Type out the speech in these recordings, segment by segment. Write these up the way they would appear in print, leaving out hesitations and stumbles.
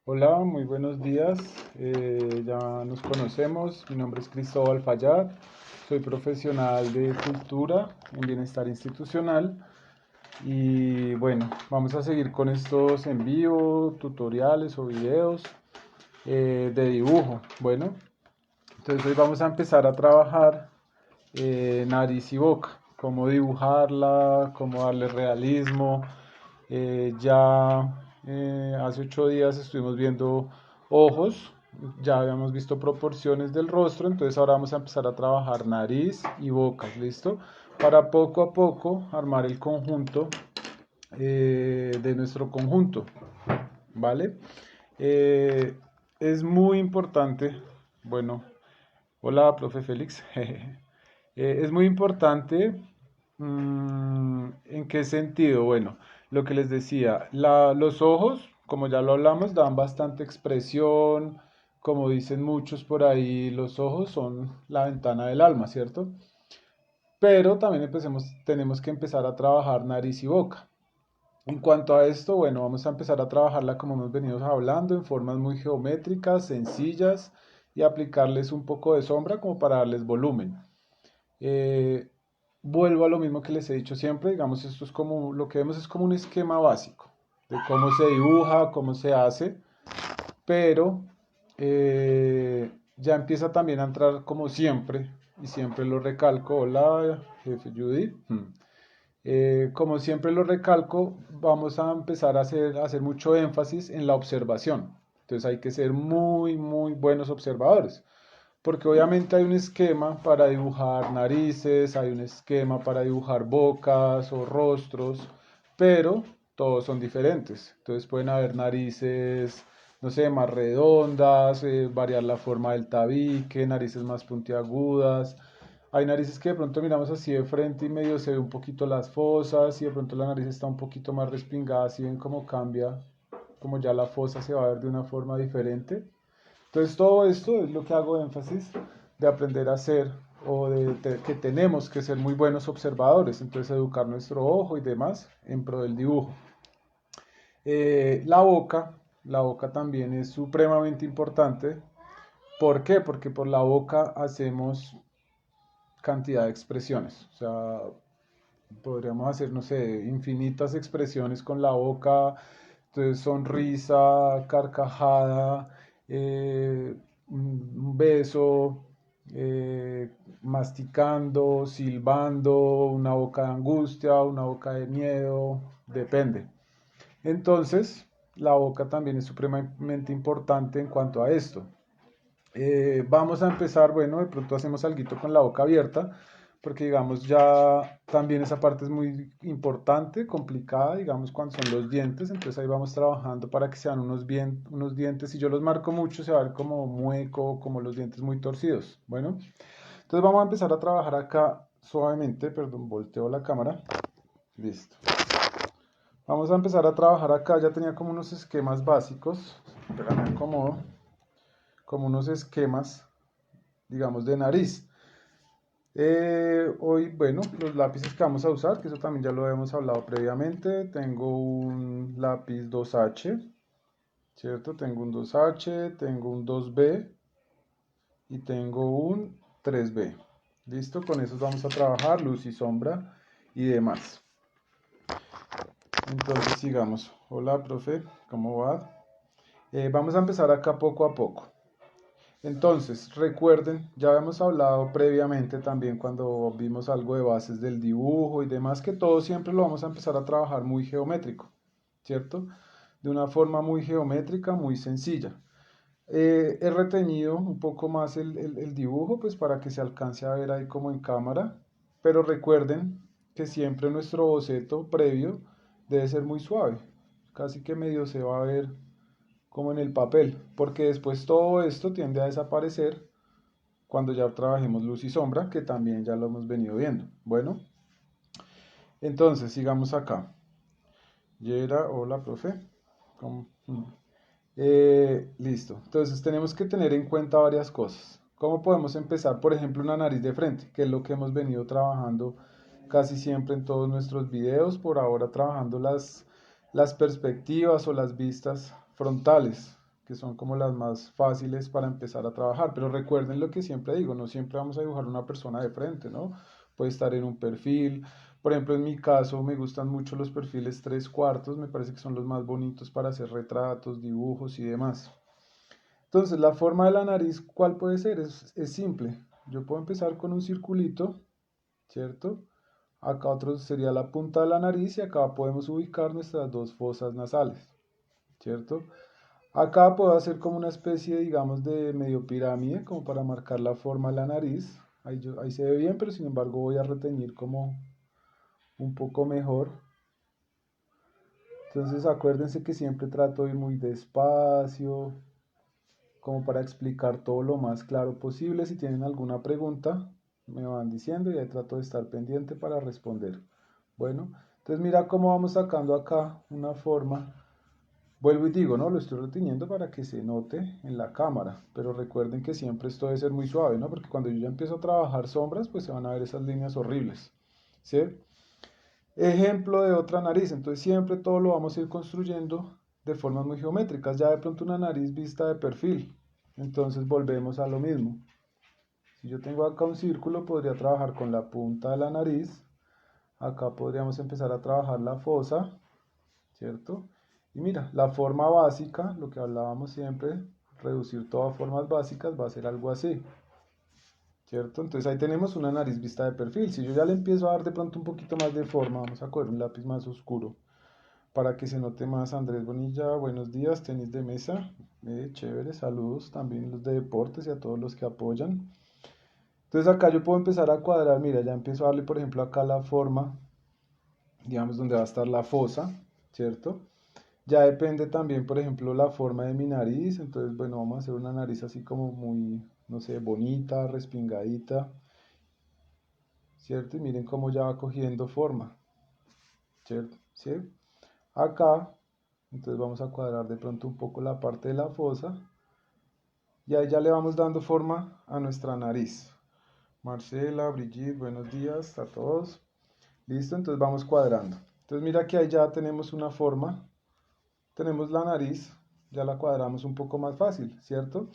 Hola, muy buenos días. Ya nos conocemos. Mi nombre es Cristóbal Fayad. Soy profesional de cultura en bienestar institucional. Y bueno, vamos a seguir con estos en vivo, tutoriales o videos de dibujo. Bueno, entonces hoy vamos a empezar a trabajar nariz y boca, cómo dibujarla, cómo darle realismo. Ya hace 8 días estuvimos viendo ojos, ya habíamos visto proporciones del rostro, entonces ahora vamos a empezar a trabajar nariz y boca, ¿listo? Para poco a poco armar el conjunto de nuestro conjunto, ¿vale? Eh, es muy importante, bueno, hola, profe Félix. Es muy importante. ¿En qué sentido? Bueno, lo que les decía, los ojos, como ya lo hablamos, dan bastante expresión. Como dicen muchos por ahí, los ojos son la ventana del alma, ¿cierto? Pero también tenemos que empezar a trabajar nariz y boca. En cuanto a esto, bueno, vamos a empezar a trabajarla como hemos venido hablando, en formas muy geométricas, sencillas, y aplicarles un poco de sombra como para darles volumen. Eh, Vuelvo a lo mismo que les he dicho siempre, digamos, esto es como, lo que vemos es como un esquema básico de cómo se dibuja, cómo se hace, pero ya empieza también a entrar como siempre, y siempre lo recalco, hola, jefe Judy. Como siempre lo recalco, vamos a empezar a hacer mucho énfasis en la observación. Entonces hay que ser muy, muy buenos observadores. Porque obviamente hay un esquema para dibujar narices, hay un esquema para dibujar bocas o rostros, pero todos son diferentes. Entonces pueden haber narices, no sé, más redondas, variar la forma del tabique, narices más puntiagudas. Hay narices que de pronto miramos así de frente y medio se ve un poquito las fosas y de pronto la nariz está un poquito más respingada, si ven cómo cambia, como ya la fosa se va a ver de una forma diferente. Entonces todo esto es lo que hago énfasis de aprender a hacer que tenemos que ser muy buenos observadores, entonces educar nuestro ojo y demás en pro del dibujo. La boca, la boca también es supremamente importante. ¿Por qué? Porque por la boca hacemos cantidad de expresiones. O sea, podríamos hacer, no sé, infinitas expresiones con la boca. Entonces, sonrisa, carcajada, un beso, masticando, silbando, una boca de angustia, una boca de miedo, depende. Entonces, la boca también es supremamente importante en cuanto a esto. Vamos a empezar, bueno, de pronto hacemos algo con la boca abierta, porque digamos ya también esa parte es muy importante, complicada, digamos cuando son los dientes, entonces ahí vamos trabajando para que sean unos dientes, si yo los marco mucho se va a ver como mueco, como los dientes muy torcidos. Bueno, entonces vamos a empezar a trabajar acá suavemente, perdón, volteo la cámara, listo. Vamos a empezar a trabajar acá, ya tenía como unos esquemas básicos, pero me acomodo, como unos esquemas digamos, de nariz. Hoy, bueno, los lápices que vamos a usar, que eso también ya lo habíamos hablado previamente. Tengo un lápiz 2H, ¿cierto? Tengo un 2H, tengo un 2B y tengo un 3B. Listo, con esos vamos a trabajar luz y sombra y demás. Entonces sigamos. Hola, profe, ¿cómo va? Vamos a empezar acá poco a poco. Entonces, recuerden, ya habíamos hablado previamente también cuando vimos algo de bases del dibujo y demás, que todo siempre lo vamos a empezar a trabajar muy geométrico, ¿cierto? De una forma muy geométrica, muy sencilla. He retenido un poco más el dibujo, pues para que se alcance a ver ahí como en cámara, pero recuerden que siempre nuestro boceto previo debe ser muy suave, casi que medio se va a ver como en el papel, porque después todo esto tiende a desaparecer cuando ya trabajemos luz y sombra, que también ya lo hemos venido viendo. Bueno, entonces sigamos acá. Yera, hola, profe. ¿Cómo? Listo. Entonces tenemos que tener en cuenta varias cosas. ¿Cómo podemos empezar? Por ejemplo, una nariz de frente, que es lo que hemos venido trabajando casi siempre en todos nuestros videos. Por ahora trabajando las perspectivas o las vistas frontales. que son como las más fáciles para empezar a trabajar. Pero recuerden lo que siempre digo, no siempre vamos a dibujar una persona de frente, ¿no? Puede estar en un perfil. Por ejemplo, en mi caso me gustan mucho los perfiles 3/4, me parece que son los más bonitos para hacer retratos, dibujos y demás. Entonces, la forma de la nariz, ¿cuál puede ser? Es simple. Yo puedo empezar con un circulito, ¿cierto? Acá otro sería la punta de la nariz y acá podemos ubicar nuestras dos fosas nasales, ¿cierto? Acá puedo hacer como una especie, digamos, de medio pirámide, como para marcar la forma de la nariz. Ahí se ve bien, pero sin embargo voy a retener como un poco mejor. Entonces acuérdense que siempre trato de ir muy despacio, como para explicar todo lo más claro posible. Si tienen alguna pregunta, me van diciendo y ahí trato de estar pendiente para responder. Bueno, entonces mira cómo vamos sacando acá una forma. Vuelvo y digo, ¿no? Lo estoy reteniendo para que se note en la cámara, pero recuerden que siempre esto debe ser muy suave, ¿no? Porque cuando yo ya empiezo a trabajar sombras, pues se van a ver esas líneas horribles, ¿sí? Ejemplo de otra nariz, entonces siempre todo lo vamos a ir construyendo de formas muy geométricas, ya de pronto una nariz vista de perfil, entonces volvemos a lo mismo. Si yo tengo acá un círculo, podría trabajar con la punta de la nariz, acá podríamos empezar a trabajar la fosa, ¿cierto? Y mira, la forma básica, lo que hablábamos siempre, reducir todas formas básicas va a ser algo así, ¿cierto? Entonces ahí tenemos una nariz vista de perfil. Si yo ya le empiezo a dar de pronto un poquito más de forma, vamos a coger un lápiz más oscuro para que se note más. Andrés Bonilla, buenos días, tenis de mesa, chévere, saludos también los de deportes y a todos los que apoyan. Entonces acá yo puedo empezar a cuadrar, mira, ya empiezo a darle por ejemplo acá la forma, digamos donde va a estar la fosa, ¿cierto? Ya depende también, por ejemplo, la forma de mi nariz. Entonces, bueno, vamos a hacer una nariz así como muy, no sé, bonita, respingadita, ¿cierto? Y miren cómo ya va cogiendo forma, ¿cierto? ¿Sí? Acá, entonces vamos a cuadrar de pronto un poco la parte de la fosa. Y ahí ya le vamos dando forma a nuestra nariz. Marcela, Brigitte, buenos días a todos. Listo, entonces vamos cuadrando. Entonces mira que ahí ya tenemos una forma. Tenemos la nariz, ya la cuadramos un poco más fácil, ¿cierto?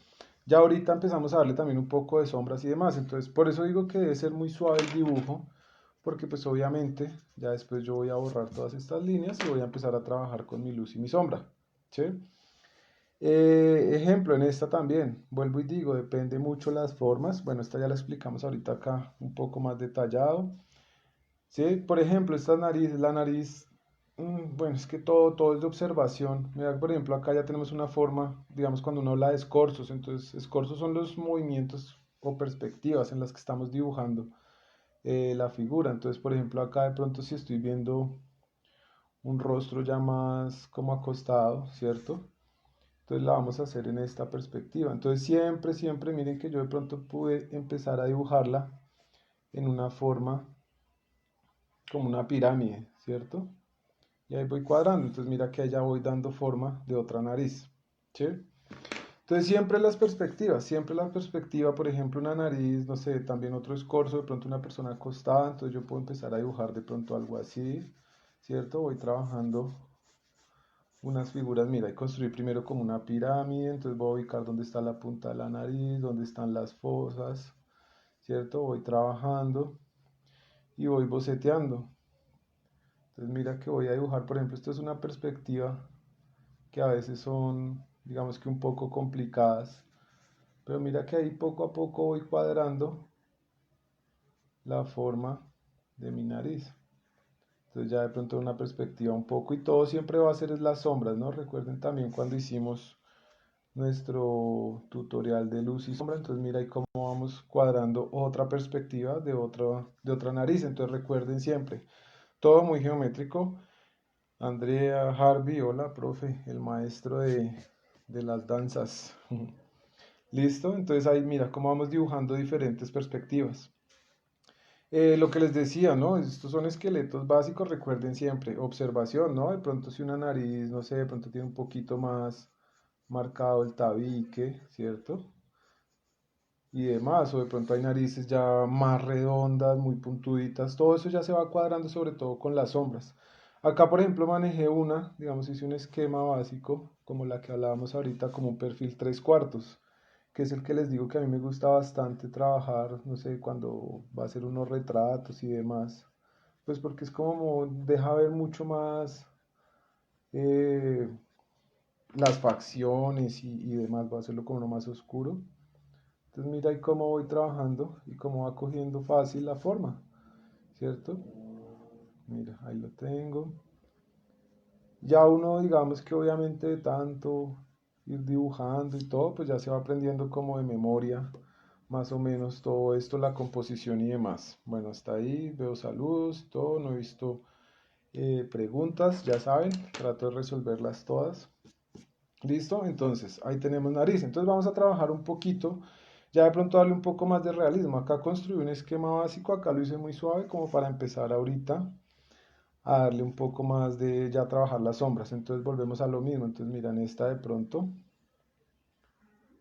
Ya ahorita empezamos a darle también un poco de sombras y demás, entonces por eso digo que debe ser muy suave el dibujo, porque pues obviamente ya después yo voy a borrar todas estas líneas y voy a empezar a trabajar con mi luz y mi sombra, ¿sí? Ejemplo, en esta también, vuelvo y digo, depende mucho las formas, bueno, esta ya la explicamos ahorita acá un poco más detallado, ¿sí? Por ejemplo, esta nariz, la nariz, bueno, es que todo es de observación. Mira, por ejemplo, acá ya tenemos una forma, digamos, cuando uno habla de escorzos, entonces escorzos son los movimientos o perspectivas en las que estamos dibujando la figura. Entonces, por ejemplo, acá de pronto si estoy viendo un rostro ya más como acostado, ¿cierto? Entonces la vamos a hacer en esta perspectiva. Entonces siempre, miren que yo de pronto pude empezar a dibujarla en una forma como una pirámide, ¿cierto? Y ahí voy cuadrando, entonces mira que allá voy dando forma de otra nariz, ¿sí? Entonces siempre la perspectiva, por ejemplo, una nariz, no sé, también otro escorzo, de pronto una persona acostada, entonces yo puedo empezar a dibujar de pronto algo así, ¿cierto? Voy trabajando unas figuras, mira, y construir primero como una pirámide, entonces voy a ubicar dónde está la punta de la nariz, dónde están las fosas, ¿cierto? Voy trabajando y voy boceteando. Entonces mira que voy a dibujar, por ejemplo, esto es una perspectiva que a veces son, digamos que un poco complicadas, pero mira que ahí poco a poco voy cuadrando la forma de mi nariz. Entonces ya de pronto una perspectiva un poco y todo siempre va a ser es las sombras, ¿no? Recuerden también cuando hicimos nuestro tutorial de luz y sombra, entonces mira ahí cómo vamos cuadrando otra perspectiva de otra nariz, entonces recuerden siempre, todo muy geométrico. Andrea, Harvey, hola, profe, el maestro de las danzas. ¿Listo? Entonces ahí mira cómo vamos dibujando diferentes perspectivas. Lo que les decía, ¿no? Estos son esqueletos básicos, recuerden siempre, observación, ¿no? De pronto si una nariz, no sé, de pronto tiene un poquito más marcado el tabique, ¿cierto? Y demás, o de pronto hay narices ya más redondas, muy puntuditas, todo eso ya se va cuadrando sobre todo con las sombras. Acá, por ejemplo, manejé una, digamos, hice un esquema básico, como la que hablábamos ahorita, como un perfil 3/4, que es el que les digo que a mí me gusta bastante trabajar, no sé, cuando va a hacer unos retratos y demás, pues porque es como, deja ver mucho más eh, las facciones y demás, va a hacerlo como uno más oscuro. Entonces mira ahí cómo voy trabajando y cómo va cogiendo fácil la forma, ¿cierto? Mira, ahí lo tengo. Ya uno, digamos que obviamente de tanto ir dibujando y todo, pues ya se va aprendiendo como de memoria, más o menos todo esto, la composición y demás. Bueno, hasta ahí, veo saludos, todo, no he visto preguntas, ya saben, trato de resolverlas todas. ¿Listo? Entonces, ahí tenemos nariz. Entonces vamos a trabajar un poquito, ya de pronto darle un poco más de realismo. Acá construí un esquema básico, acá lo hice muy suave como para empezar ahorita a darle un poco más de ya trabajar las sombras. Entonces volvemos a lo mismo. Entonces miran esta de pronto.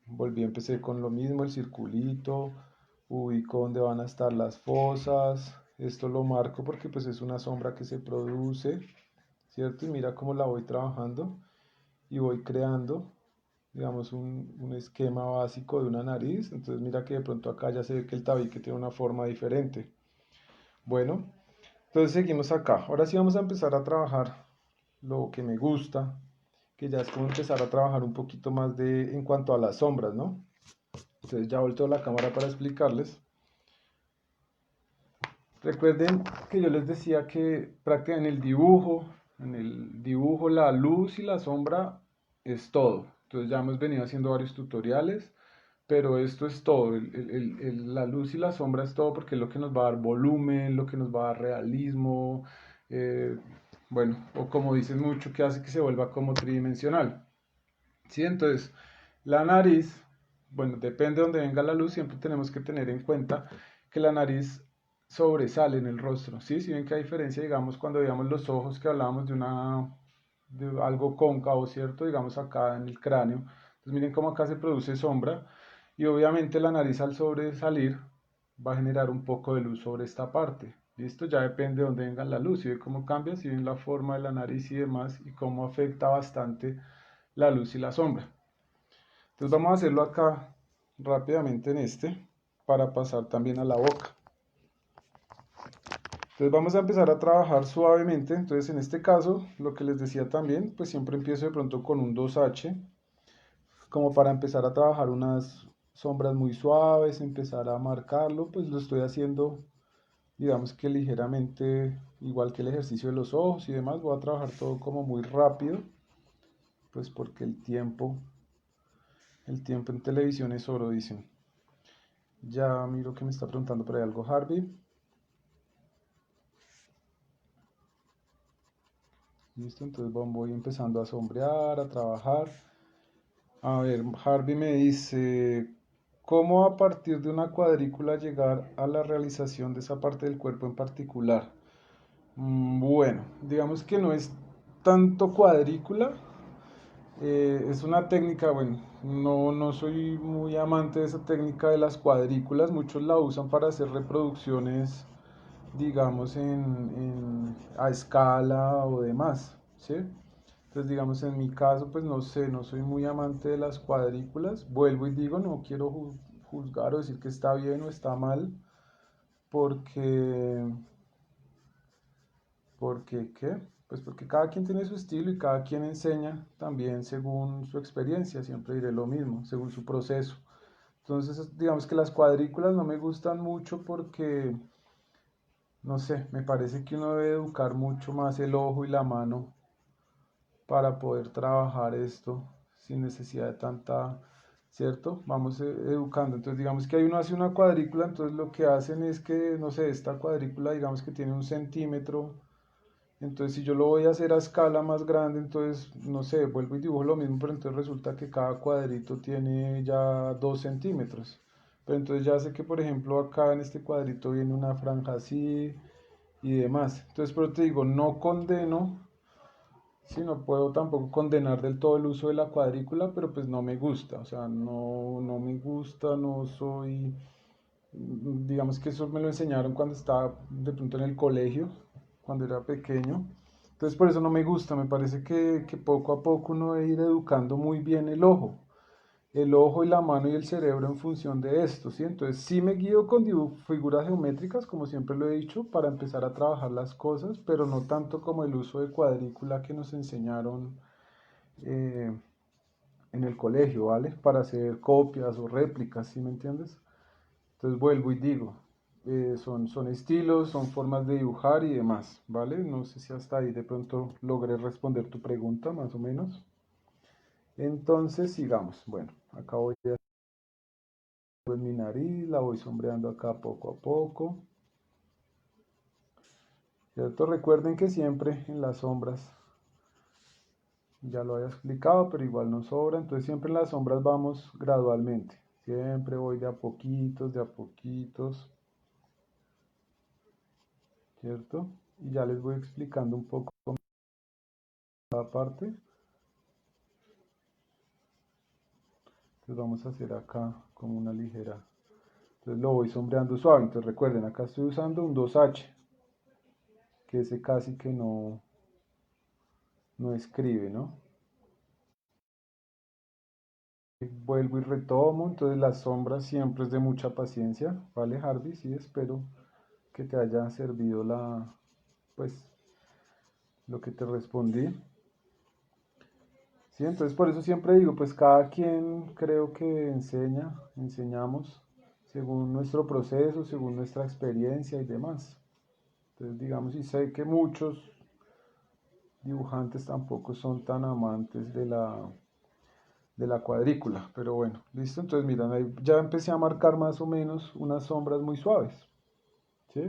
Volví, empecé con lo mismo, el circulito, ubico dónde van a estar las fosas. Esto lo marco porque pues es una sombra que se produce, ¿cierto? Y mira cómo la voy trabajando y voy creando, digamos, un esquema básico de una nariz. Entonces mira que de pronto acá ya se ve que el tabique tiene una forma diferente. Bueno, entonces seguimos acá. Ahora sí vamos a empezar a trabajar lo que me gusta, que ya es como empezar a trabajar un poquito más de en cuanto a las sombras, ¿no? Entonces ya volteo la cámara para explicarles. Recuerden que yo les decía que prácticamente en el dibujo la luz y la sombra es todo. Entonces ya hemos venido haciendo varios tutoriales, pero esto es todo. La luz y la sombra es todo porque es lo que nos va a dar volumen, lo que nos va a dar realismo, eh, bueno, o como dicen mucho, que hace que se vuelva como tridimensional. ¿Sí? Entonces, la nariz, bueno, depende de donde venga la luz, siempre tenemos que tener en cuenta que la nariz sobresale en el rostro, ¿sí? Si ven que hay diferencia, digamos, cuando veamos los ojos que hablábamos de algo cóncavo, ¿cierto? Digamos acá en el cráneo. Entonces miren cómo acá se produce sombra y obviamente la nariz al sobresalir va a generar un poco de luz sobre esta parte. ¿Listo? Ya depende de dónde venga la luz, si ven cómo cambia, si ven la forma de la nariz y demás y cómo afecta bastante la luz y la sombra. Entonces vamos a hacerlo acá rápidamente en este para pasar también a la boca. Entonces vamos a empezar a trabajar suavemente. Entonces en este caso, lo que les decía también, pues siempre empiezo de pronto con un 2H, como para empezar a trabajar unas sombras muy suaves, empezar a marcarlo, pues lo estoy haciendo, digamos que ligeramente, igual que el ejercicio de los ojos y demás, voy a trabajar todo como muy rápido, pues porque el tiempo en televisión es oro, dicen. Ya miro que me está preguntando por ahí algo Harvey. Listo, entonces voy empezando a sombrear, a trabajar. A ver, Harvey me dice, ¿cómo a partir de una cuadrícula llegar a la realización de esa parte del cuerpo en particular? Bueno, digamos que no es tanto cuadrícula, es una técnica, bueno, no soy muy amante de esa técnica de las cuadrículas, muchos la usan para hacer reproducciones, digamos, a escala o demás, ¿sí? Entonces, digamos, en mi caso, pues no sé, no soy muy amante de las cuadrículas. Vuelvo y digo, no quiero juzgar o decir que está bien o está mal, porque, ¿qué? Pues porque cada quien tiene su estilo y cada quien enseña también según su experiencia, siempre diré lo mismo, según su proceso. Entonces, digamos que las cuadrículas no me gustan mucho porque no sé, me parece que uno debe educar mucho más el ojo y la mano para poder trabajar esto sin necesidad de tanta, ¿cierto? Vamos educando. Entonces, digamos que ahí uno hace una cuadrícula, entonces lo que hacen es que, no sé, esta cuadrícula, digamos que tiene 1 centímetro, entonces si yo lo voy a hacer a escala más grande, entonces, no sé, vuelvo y dibujo lo mismo, pero entonces resulta que cada cuadrito tiene ya 2 centímetros. Pero entonces ya sé que, por ejemplo, acá en este cuadrito viene una franja así, y demás. Entonces, pero te digo, no condeno, sí, no puedo tampoco condenar del todo el uso de la cuadrícula, pero pues no me gusta, o sea, no me gusta, no soy, digamos que eso me lo enseñaron cuando estaba de pronto en el colegio, cuando era pequeño, Entonces por eso no me gusta, me parece que poco a poco uno debe ir educando muy bien el ojo y la mano y el cerebro en función de esto, ¿sí? Entonces sí me guío con figuras geométricas, como siempre lo he dicho, para empezar a trabajar las cosas, pero no tanto como el uso de cuadrícula que nos enseñaron eh, en el colegio, ¿vale? Para hacer copias o réplicas, ¿sí me entiendes? Entonces vuelvo y digo, son estilos, son formas de dibujar y demás, ¿vale? No sé si hasta ahí de pronto logré responder tu pregunta, más o menos. Entonces sigamos. Bueno, acá voy a hacer mi nariz, la voy sombreando acá poco a poco, ¿cierto? Recuerden que siempre en las sombras, ya lo había explicado, pero igual no sobra, entonces siempre en las sombras vamos gradualmente. Siempre voy de a poquitos, ¿cierto? Y ya les voy explicando un poco cada parte. Entonces vamos a hacer acá como una ligera. Entonces lo voy sombreando suave. Entonces recuerden, acá estoy usando un 2H, que ese casi que no escribe, ¿no? Vuelvo y retomo. Entonces las sombras siempre es de mucha paciencia, ¿vale, Harvey? Sí, espero que te haya servido pues, lo que te respondí. Sí, entonces por eso siempre digo, pues cada quien creo que enseñamos según nuestro proceso, según nuestra experiencia y demás. Entonces, digamos, y sé que muchos dibujantes tampoco son tan amantes de la cuadrícula, pero bueno, listo. Entonces, miren, ahí ya empecé a marcar más o menos unas sombras muy suaves, ¿sí?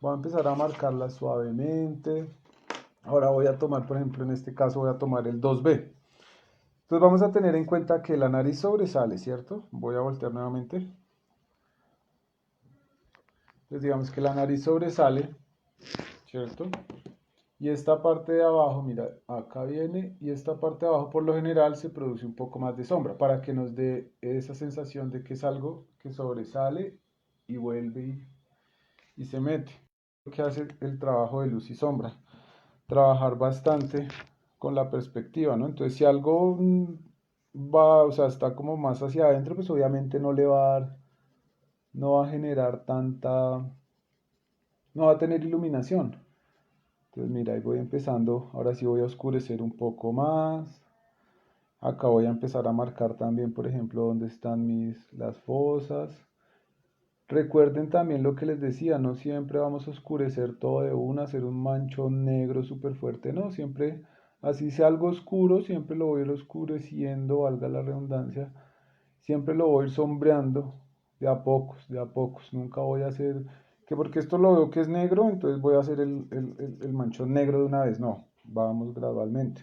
Voy a empezar a marcarlas suavemente. Ahora voy a tomar, por ejemplo, en este caso voy a tomar el 2B. Entonces vamos a tener en cuenta que la nariz sobresale, ¿cierto? Voy a voltear nuevamente. Entonces digamos que la nariz sobresale, ¿cierto? Y esta parte de abajo, mira, acá viene y esta parte de abajo por lo general se produce un poco más de sombra para que nos dé esa sensación de que es algo que sobresale y vuelve y se mete. Lo que hace el trabajo de luz y sombra, trabajar bastante con la perspectiva, ¿no? Entonces si algo va, o sea, está como más hacia adentro, pues obviamente no le va a dar, no va a generar tanta, no va a tener iluminación. Entonces mira, ahí voy empezando, ahora sí voy a oscurecer un poco más. Acá voy a empezar a marcar también, por ejemplo, dónde están las fosas. Recuerden también lo que les decía, no siempre vamos a oscurecer todo de una, hacer un manchón negro súper fuerte, no, siempre, así sea algo oscuro, siempre lo voy a ir oscureciendo, valga la redundancia, siempre lo voy a ir sombreando de a pocos, nunca voy a hacer, que porque esto lo veo que es negro, entonces voy a hacer el manchón negro de una vez, no, vamos gradualmente.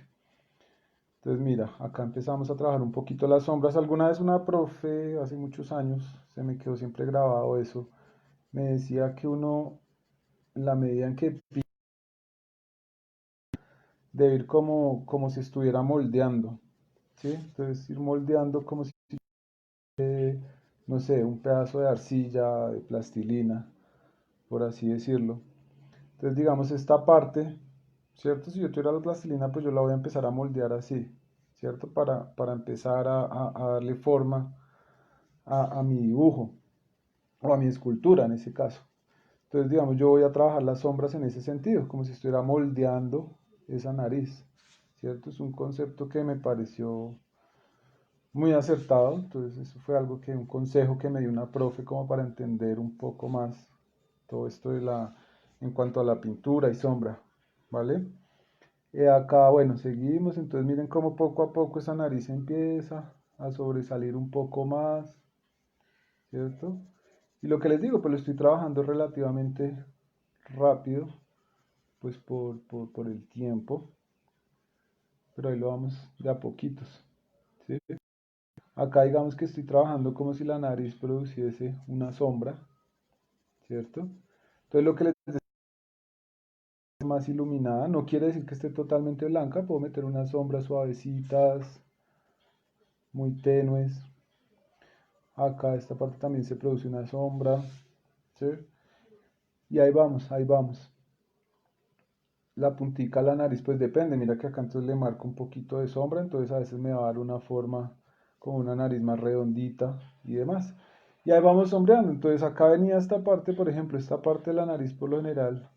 Entonces mira, acá empezamos a trabajar un poquito las sombras. Alguna vez una profe, hace muchos años, se me quedó siempre grabado eso, me decía que uno, en la medida en que debe ir como si estuviera moldeando, ¿sí? Entonces ir moldeando como si, no sé, un pedazo de arcilla, de plastilina, por así decirlo. Entonces digamos esta parte, ¿cierto? Si yo tuviera la plastilina, pues yo la voy a empezar a moldear así, ¿cierto? Para empezar a darle forma a mi dibujo o a mi escultura en ese caso. Entonces, digamos, yo voy a trabajar las sombras en ese sentido, como si estuviera moldeando esa nariz, ¿cierto? Es un concepto que me pareció muy acertado, entonces eso fue algo que, un consejo que me dio una profe como para entender un poco más todo esto en cuanto a la pintura y sombra, ¿vale? Acá, bueno, seguimos, entonces miren cómo poco a poco esa nariz empieza a sobresalir un poco más, ¿cierto? Y lo que les digo, pues lo estoy trabajando relativamente rápido, pues por el tiempo, pero ahí lo vamos de a poquitos, ¿sí? Acá digamos que estoy trabajando como si la nariz produciese una sombra, ¿cierto? Entonces lo que les decía es más iluminada, no quiere decir que esté totalmente blanca, puedo meter unas sombras suavecitas, muy tenues. Acá esta parte también se produce una sombra, ¿sí? Y ahí vamos, ahí vamos. la puntica a la nariz, pues depende. Mira que acá entonces le marco un poquito de sombra, entonces a veces me va a dar una forma como una nariz más redondita y demás. Y ahí vamos sombreando. Entonces acá venía esta parte, por ejemplo, esta parte de la nariz por lo general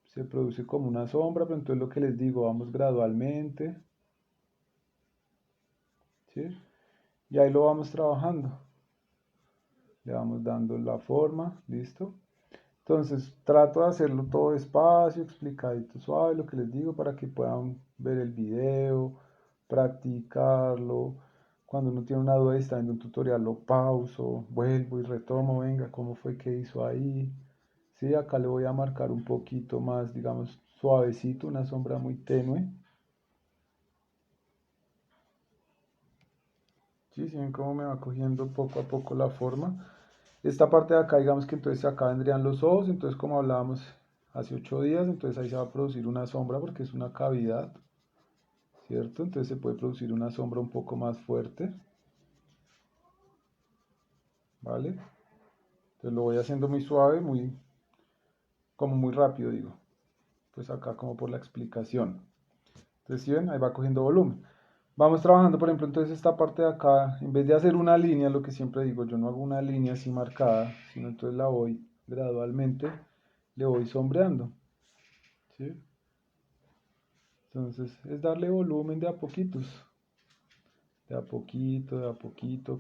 se produce como una sombra, pero entonces lo que les digo, vamos gradualmente, ¿sí? Y ahí lo vamos trabajando. Le vamos dando la forma, ¿listo? Entonces trato de hacerlo todo despacio, explicadito, suave, lo que les digo, para que puedan ver el video, practicarlo. Cuando uno tiene una duda y está viendo un tutorial, lo pauso, vuelvo y retomo, venga, ¿cómo fue que hizo ahí? Sí, acá le voy a marcar un poquito más, digamos, suavecito, una sombra muy tenue. Sí, si ven cómo me va cogiendo poco a poco la forma. Esta parte de acá, digamos que entonces acá vendrían los ojos, entonces como hablábamos hace 8 días, entonces ahí se va a producir una sombra porque es una cavidad, ¿cierto? Entonces se puede producir una sombra un poco más fuerte, ¿vale? Entonces lo voy haciendo muy suave, como muy rápido, digo. Pues acá como por la explicación. Entonces, si ven, ahí va cogiendo volumen. Vamos trabajando, por ejemplo, entonces esta parte de acá, en vez de hacer una línea, lo que siempre digo, yo no hago una línea así marcada, sino entonces la voy gradualmente, le voy sombreando, ¿sí? Entonces es darle volumen de a poquito,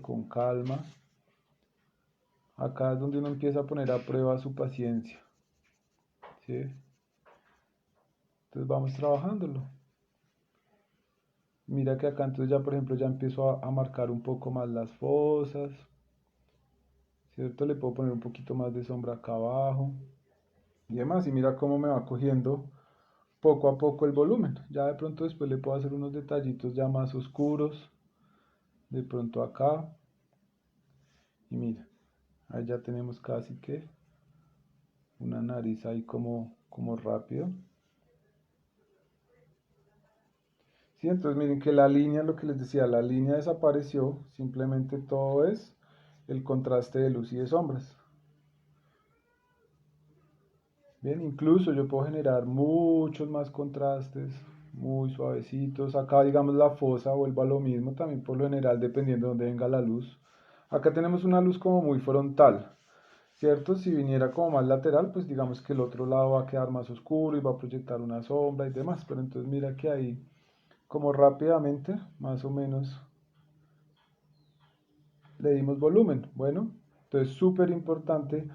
con calma. Acá es donde uno empieza a poner a prueba su paciencia, ¿sí? Entonces vamos trabajándolo. Mira que acá entonces ya, por ejemplo, ya empiezo a marcar un poco más las fosas, ¿cierto? Le puedo poner un poquito más de sombra acá abajo y demás. Y mira cómo me va cogiendo poco a poco el volumen. Ya de pronto después le puedo hacer unos detallitos ya más oscuros, de pronto acá. Y mira, ahí ya tenemos casi que una nariz ahí como rápido. Sí, entonces miren que la línea, lo que les decía, la línea desapareció, simplemente todo es el contraste de luz y de sombras. Bien, incluso yo puedo generar muchos más contrastes, muy suavecitos. Acá, digamos, la fosa vuelva a lo mismo, también por lo general, dependiendo de dónde venga la luz. Acá tenemos una luz como muy frontal, ¿cierto? Si viniera como más lateral, pues digamos que el otro lado va a quedar más oscuro y va a proyectar una sombra y demás. Pero entonces mira que ahí, como rápidamente, más o menos, le dimos volumen. Bueno, entonces súper importante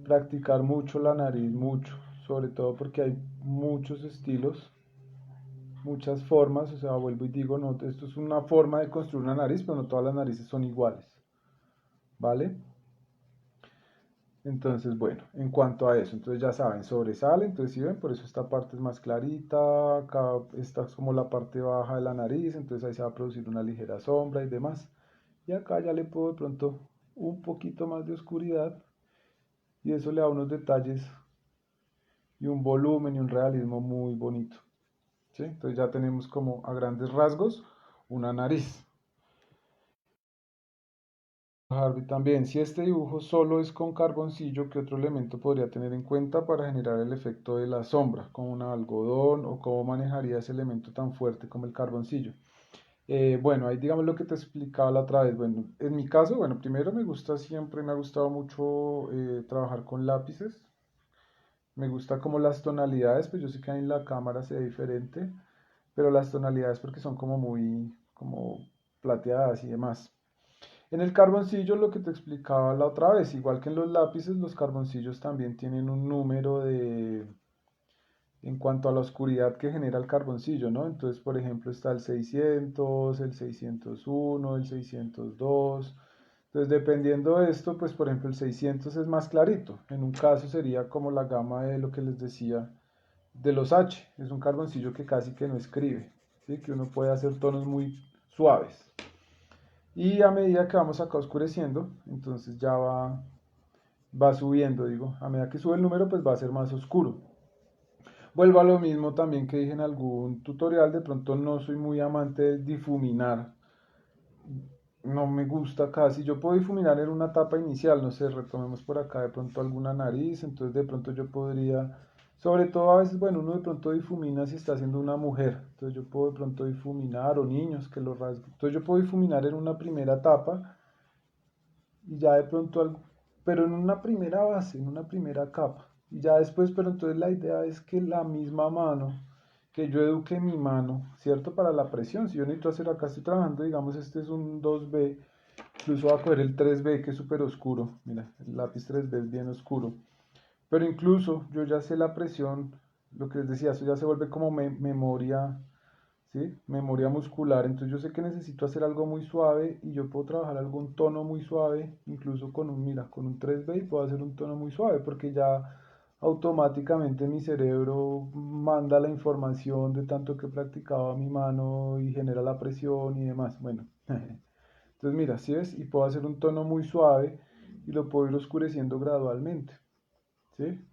practicar mucho la nariz, mucho, sobre todo porque hay muchos estilos, muchas formas, o sea, vuelvo y digo, no, esto es una forma de construir una nariz, pero no todas las narices son iguales, ¿vale? Entonces, bueno, en cuanto a eso, entonces ya saben, sobresale, entonces si ven, por eso esta parte es más clarita, acá esta es como la parte baja de la nariz, entonces ahí se va a producir una ligera sombra y demás. Y acá ya le puedo de pronto un poquito más de oscuridad y eso le da unos detalles y un volumen y un realismo muy bonito, ¿sí? Entonces ya tenemos como a grandes rasgos una nariz. Harvey también, si este dibujo solo es con carboncillo, ¿qué otro elemento podría tener en cuenta para generar el efecto de la sombra, como un algodón o cómo manejaría ese elemento tan fuerte como el carboncillo? Bueno, ahí digamos lo que te explicaba la otra vez. Bueno, en mi caso, bueno, primero me gusta siempre, me ha gustado mucho trabajar con lápices. Me gusta como las tonalidades, pues yo sé que ahí en la cámara se ve diferente, pero las tonalidades porque son como muy, como plateadas y demás. En el carboncillo, lo que te explicaba la otra vez, igual que en los lápices, los carboncillos también tienen un número en cuanto a la oscuridad que genera el carboncillo, ¿no? Entonces, por ejemplo, está el 600, el 601, el 602. Entonces, dependiendo de esto, pues, por ejemplo, el 600 es más clarito. En un caso sería como la gama de lo que les decía de los H. Es un carboncillo que casi que no escribe, ¿sí? Que uno puede hacer tonos muy suaves. Y a medida que vamos acá oscureciendo, entonces ya va subiendo, digo. A medida que sube el número, pues va a ser más oscuro. Vuelvo a lo mismo también que dije en algún tutorial, de pronto no soy muy amante de difuminar, no me gusta casi, yo puedo difuminar en una etapa inicial, no sé, retomemos por acá de pronto alguna nariz, entonces de pronto yo podría Sobre todo a veces, bueno, uno de pronto difumina si está haciendo una mujer. Entonces yo puedo de pronto difuminar o niños que lo rasguen. Entonces yo puedo difuminar en una primera etapa y ya de pronto algo, pero en una primera base, en una primera capa. Y ya después, pero entonces la idea es que la misma mano, que yo eduque mi mano, ¿cierto? Para la presión. Si yo necesito hacer acá, estoy trabajando, digamos, este es un 2B, incluso voy a coger el 3B que es súper oscuro. Mira, el lápiz 3B es bien oscuro. Pero incluso yo ya sé la presión, lo que les decía, eso ya se vuelve como memoria, ¿sí? Memoria muscular. Entonces yo sé que necesito hacer algo muy suave y yo puedo trabajar algún tono muy suave, incluso con un, mira, con un 3B y puedo hacer un tono muy suave porque ya automáticamente mi cerebro manda la información de tanto que practicaba mi mano y genera la presión y demás. Bueno, entonces mira, ¿sí ves? Y puedo hacer un tono muy suave y lo puedo ir oscureciendo gradualmente, ¿sí?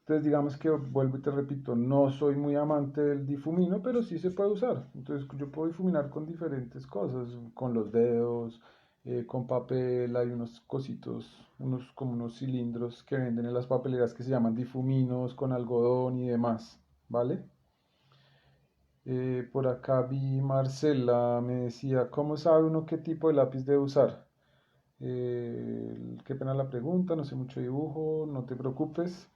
Entonces digamos que vuelvo y te repito, no soy muy amante del difumino, pero sí se puede usar. Entonces yo puedo difuminar con diferentes cosas, con los dedos, con papel, hay unos cositos, unos como unos cilindros que venden en las papeleras que se llaman difuminos con algodón y demás, ¿vale? Por acá vi Marcela, me decía, ¿cómo sabe uno qué tipo de lápiz debe usar? Qué pena la pregunta, no sé mucho dibujo, no te preocupes.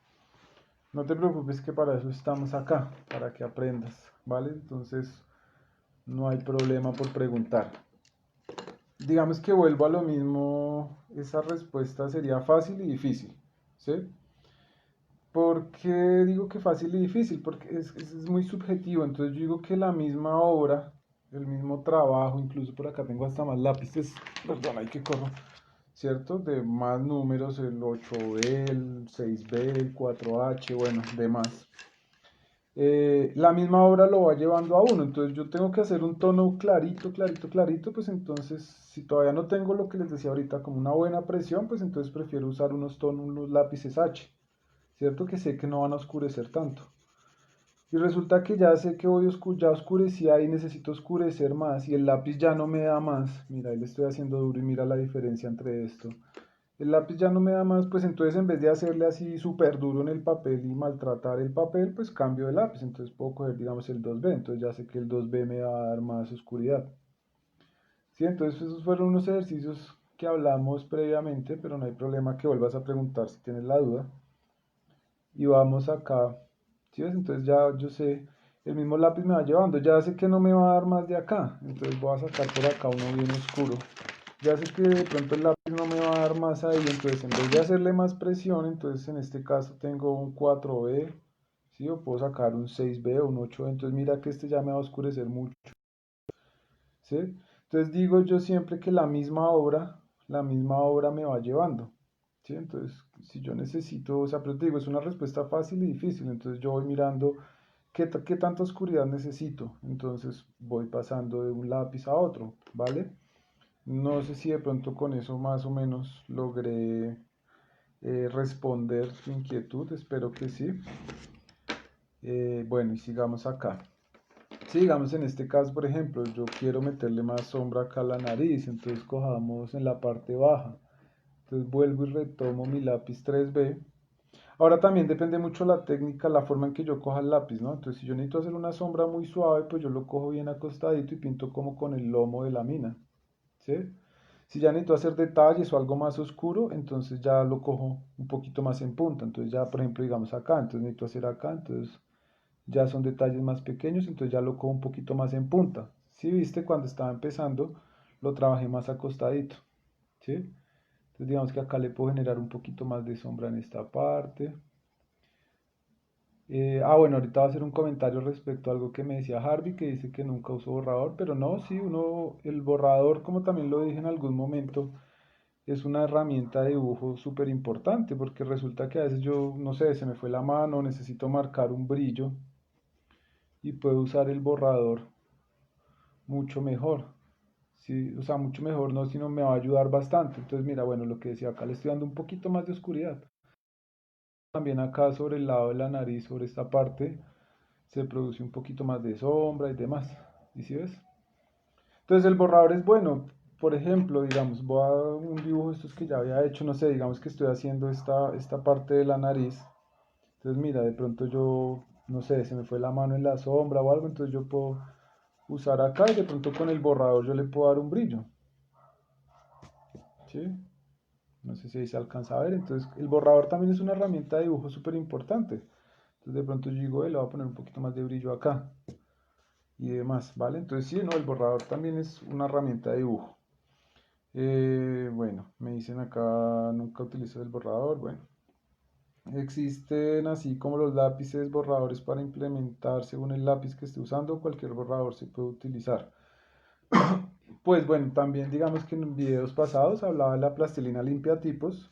No te preocupes que para eso estamos acá, para que aprendas, ¿vale? Entonces, no hay problema por preguntar. Digamos que vuelvo a lo mismo, esa respuesta sería fácil y difícil, ¿sí? ¿Por qué digo que fácil y difícil? Porque es muy subjetivo, entonces yo digo que la misma obra, el mismo trabajo, incluso por acá tengo hasta más lápices, perdón, hay que corro, ¿cierto? De más números, el 8B, el 6B, el 4H, bueno, demás. La misma obra lo va llevando a uno. Entonces yo tengo que hacer un tono clarito, clarito, clarito, pues entonces si todavía no tengo lo que les decía ahorita como una buena presión, pues entonces prefiero usar unos tonos, unos lápices H, ¿cierto? Que sé que no van a oscurecer tanto. Y resulta que ya sé que ya oscurecí ahí, necesito oscurecer más y el lápiz ya no me da más. Mira, ahí le estoy haciendo duro y mira la diferencia entre esto. El lápiz ya no me da más, pues entonces en vez de hacerle así súper duro en el papel y maltratar el papel, pues cambio de lápiz. Entonces puedo coger, digamos, el 2B. Entonces ya sé que el 2B me va a dar más oscuridad. Sí, entonces esos fueron unos ejercicios que hablamos previamente, pero no hay problema que vuelvas a preguntar si tienes la duda. Y vamos acá. ¿Sí ves? Entonces ya yo sé, el mismo lápiz me va llevando. Ya sé que no me va a dar más de acá. Entonces voy a sacar por acá uno bien oscuro. Ya sé que de pronto el lápiz no me va a dar más ahí, entonces en vez de hacerle más presión, entonces en este caso tengo un 4B, ¿sí? O puedo sacar un 6B o un 8B, entonces mira que este ya me va a oscurecer mucho, ¿sí? Entonces digo yo siempre que la misma obra me va llevando, ¿sí? Entonces si yo necesito, o sea, pero te digo, es una respuesta fácil y difícil, entonces yo voy mirando qué tanta oscuridad necesito, entonces voy pasando de un lápiz a otro, ¿vale? No sé si de pronto con eso más o menos logré responder tu inquietud, espero que sí. Bueno, y sigamos acá. Sigamos en este caso, por ejemplo, yo quiero meterle más sombra acá a la nariz, entonces cojamos en la parte baja. Entonces vuelvo y retomo mi lápiz 3B. Ahora también depende mucho la técnica, la forma en que yo coja el lápiz, ¿no? Entonces si yo necesito hacer una sombra muy suave, pues yo lo cojo bien acostadito y pinto como con el lomo de la mina, ¿sí? Si ya necesito hacer detalles o algo más oscuro, entonces ya lo cojo un poquito más en punta. Entonces ya, por ejemplo, digamos acá, entonces necesito hacer acá, entonces ya son detalles más pequeños, entonces ya lo cojo un poquito más en punta. Si viste, cuando estaba empezando, lo trabajé más acostadito, ¿sí? Entonces digamos que acá le puedo generar un poquito más de sombra en esta parte. Bueno, ahorita va a hacer un comentario respecto a algo que me decía Harvey, que dice que nunca usó borrador, pero no, sí, el borrador, como también lo dije en algún momento, es una herramienta de dibujo súper importante porque resulta que a veces yo, no sé, se me fue la mano, necesito marcar un brillo y puedo usar el borrador mucho mejor. Sí, o sea, mucho mejor no, sino me va a ayudar bastante. Entonces, mira, bueno, lo que decía acá le estoy dando un poquito más de oscuridad. También acá sobre el lado de la nariz, sobre esta parte, se produce un poquito más de sombra y demás. ¿Y si ves? Entonces el borrador es bueno. Por ejemplo, digamos, voy a un dibujo estos que ya había hecho, no sé, digamos que estoy haciendo esta parte de la nariz. Entonces, mira, de pronto yo, no sé, se me fue la mano en la sombra o algo, entonces yo puedo usar acá y de pronto con el borrador yo le puedo dar un brillo, ¿sí? No sé si ahí se alcanza a ver. Entonces, el borrador también es una herramienta de dibujo súper importante. Entonces, de pronto yo digo, le voy a poner un poquito más de brillo acá y demás, ¿vale? Entonces, sí, no, el borrador también es una herramienta de dibujo. Bueno, me dicen acá, nunca utilizo el borrador. Bueno, existen así como los lápices borradores para implementar según el lápiz que esté usando, cualquier borrador se puede utilizar. Pues bueno, también digamos que en videos pasados hablaba de la plastilina limpia tipos.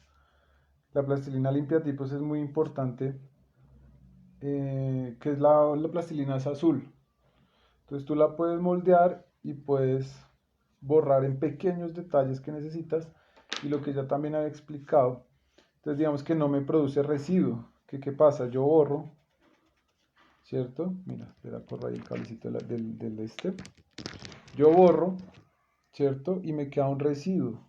La plastilina limpia tipos es muy importante, que es la plastilina es azul. Entonces tú la puedes moldear y puedes borrar en pequeños detalles que necesitas y lo que ya también había explicado. Entonces digamos que no me produce residuo. ¿Qué pasa? Yo borro, ¿cierto? Mira, espera, corro ahí el cablecito del este. Yo borro, ¿cierto? Y me queda un residuo.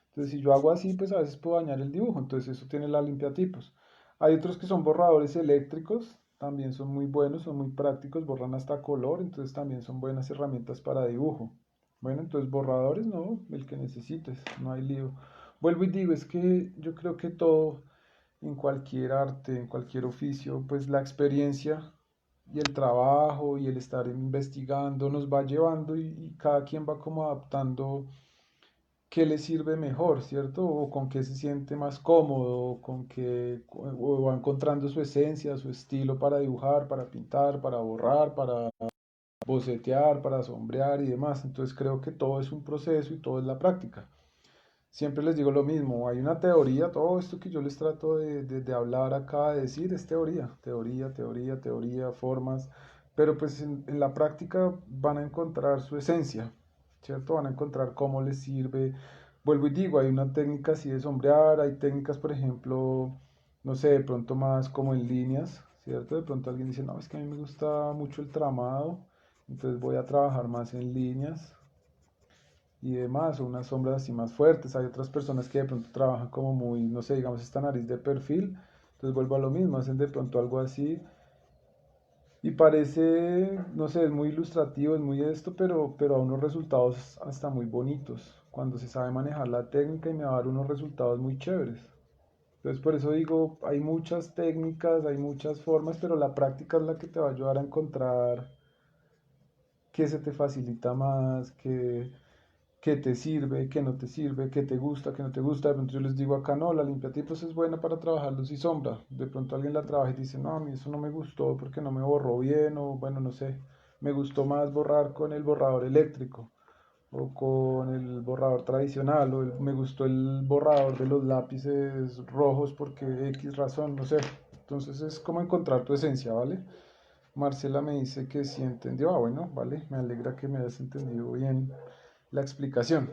Entonces, si yo hago así, pues a veces puedo dañar el dibujo. Entonces, eso tiene la limpiatipos. Hay otros que son borradores eléctricos, también son muy buenos, son muy prácticos, borran hasta color, entonces también son buenas herramientas para dibujo. Bueno, entonces borradores no, el que necesites, no hay lío. Vuelvo y digo, es que yo creo que todo, en cualquier arte, en cualquier oficio, pues la experiencia y el trabajo y el estar investigando nos va llevando y cada quien va como adaptando qué le sirve mejor, ¿cierto? O con qué se siente más cómodo, o con qué, o va encontrando su esencia, su estilo para dibujar, para pintar, para borrar, para bocetear, para sombrear y demás. Entonces creo que todo es un proceso y todo es la práctica. Siempre les digo lo mismo, hay una teoría, todo esto que yo les trato de hablar acá, de decir, es teoría, teoría, teoría, teoría, formas, pero pues en la práctica van a encontrar su esencia, ¿cierto? Van a encontrar cómo les sirve. Vuelvo y digo, hay una técnica así de sombrear, hay técnicas, por ejemplo, no sé, de pronto más como en líneas, ¿cierto? De pronto alguien dice, no, es que a mí me gusta mucho el tramado, entonces voy a trabajar más en líneas y demás, o unas sombras así más fuertes. Hay otras personas que de pronto trabajan como muy, no sé, digamos esta nariz de perfil, entonces vuelvo a lo mismo, hacen de pronto algo así y parece, no sé, es muy ilustrativo, es muy esto, pero a unos resultados hasta muy bonitos, cuando se sabe manejar la técnica y me va a dar unos resultados muy chéveres. Entonces por eso digo, hay muchas técnicas, hay muchas formas, pero la práctica es la que te va a ayudar a encontrar qué se te facilita más, qué te sirve, qué no te sirve, qué te gusta, qué no te gusta. De pronto yo les digo acá, no, la limpiatipos es buena para trabajar luz y sombra. De pronto alguien la trabaja y dice, no, a mí eso no me gustó porque no me borró bien o bueno, no sé. Me gustó más borrar con el borrador eléctrico o con el borrador tradicional o me gustó el borrador de los lápices rojos porque X razón, no sé. Entonces es como encontrar tu esencia, ¿vale? Marcela me dice que sí entendió. Ah, bueno, vale, me alegra que me hayas entendido bien la explicación.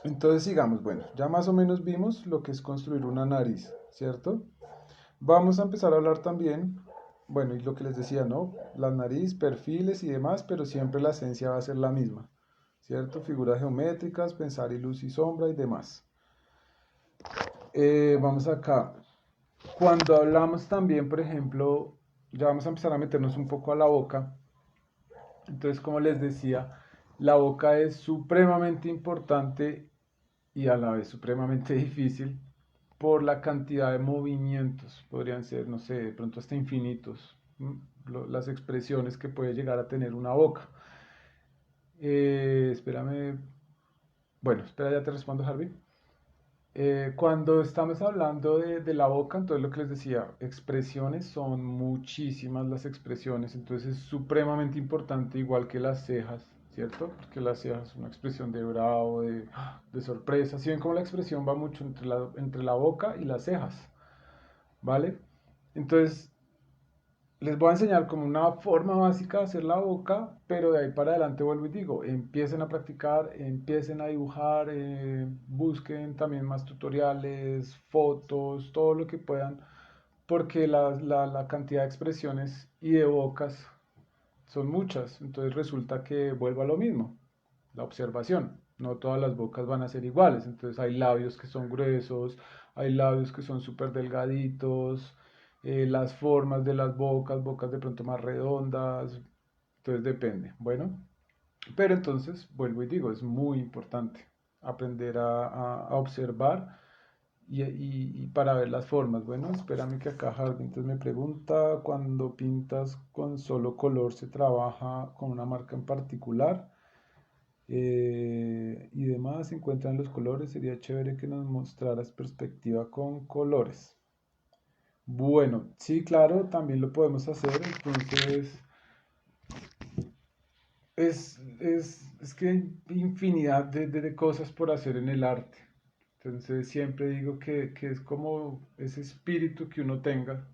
Entonces sigamos, bueno, ya más o menos vimos lo que es construir una nariz, ¿cierto? Vamos a empezar a hablar también, bueno, y lo que les decía, ¿no? La nariz, perfiles y demás, pero siempre la esencia va a ser la misma, ¿cierto? Figuras geométricas, pensar y luz y sombra y demás. Vamos acá. Cuando hablamos también, por ejemplo, ya vamos a empezar a meternos un poco a la boca. Entonces, como les decía, la boca es supremamente importante y a la vez supremamente difícil por la cantidad de movimientos. Podrían ser, no sé, de pronto hasta infinitos, las expresiones que puede llegar a tener una boca. Espérame. Bueno, espera, ya te respondo, Harvey. Cuando estamos hablando de la boca, entonces lo que les decía, expresiones son muchísimas las expresiones, entonces es supremamente importante, igual que las cejas, ¿cierto? Porque las cejas es una expresión de bravo, de sorpresa, si ven como la expresión va mucho entre la boca y las cejas, ¿vale? Entonces, les voy a enseñar como una forma básica de hacer la boca, pero de ahí para adelante vuelvo y digo, empiecen a practicar, empiecen a dibujar, busquen también más tutoriales, fotos, todo lo que puedan, porque la cantidad de expresiones y de bocas son muchas, entonces resulta que vuelvo a lo mismo, la observación. No todas las bocas van a ser iguales, entonces hay labios que son gruesos, hay labios que son súper delgaditos, las formas de las bocas, bocas de pronto más redondas, entonces depende. Bueno, pero entonces vuelvo y digo, es muy importante aprender a observar y para ver las formas. Bueno, espérame que acá Harvey entonces me pregunta, cuando pintas con solo color, ¿se trabaja con una marca en particular? Y demás, se encuentran los colores, sería chévere que nos mostraras perspectiva con colores. Bueno, sí, claro, también lo podemos hacer, entonces es que hay infinidad de cosas por hacer en el arte. Entonces siempre digo que es como ese espíritu que uno tenga,